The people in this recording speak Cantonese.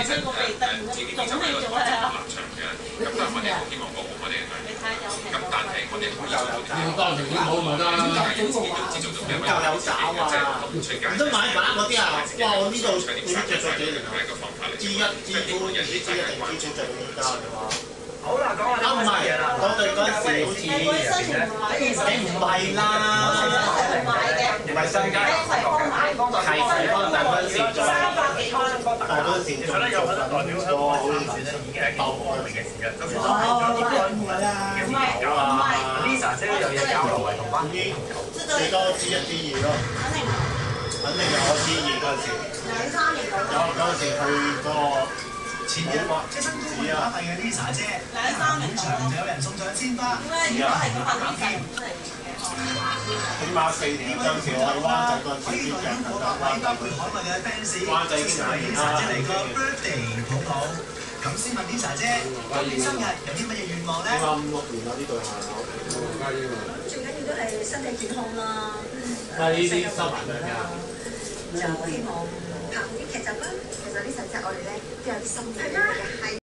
身個鼻突然咁腫起咗係啊！咁但係我哋好希望保護我哋嘅眼。咁但係我哋好有要當成啲好咪得。又有爪啊！唔得買把嗰啲啊！哇！我呢度已經着咗幾年啦。G1、G2、唔知 G1 定 G2 着到而家嘅話。好啦，講下呢個嘢啦。我哋嗰陣時好似你唔係啦，唔係新街，係方，但嗰陣時再，但嗰陣時仲做緊個好似鬥開明嘅事嘅。就算咗呢個唔係啦，Lisa 姐有嘢交流係同班啲最多 G1、G2 咯，肯定有我 G2嗰陣時，有嗰陣時去個。前日即新高門打費嘅 Lisa 姐，本場就有人送上鮮花，如果係咁打機，起碼4年嗰陣時我喺灣仔嗰陣時啲人更加灣仔，灣仔已經係 Lisa 姐嚟個 birthday 抱抱，咁先問 Lisa 姐，今年生日有啲乜嘢願望咧？起碼5、6年啦呢對鞋口，最緊要都係身體健康啦。係呢啲收埋兩㗎。就希望拍啲劇集啦。其實呢細隻我哋咧都有啲心意嘅，係。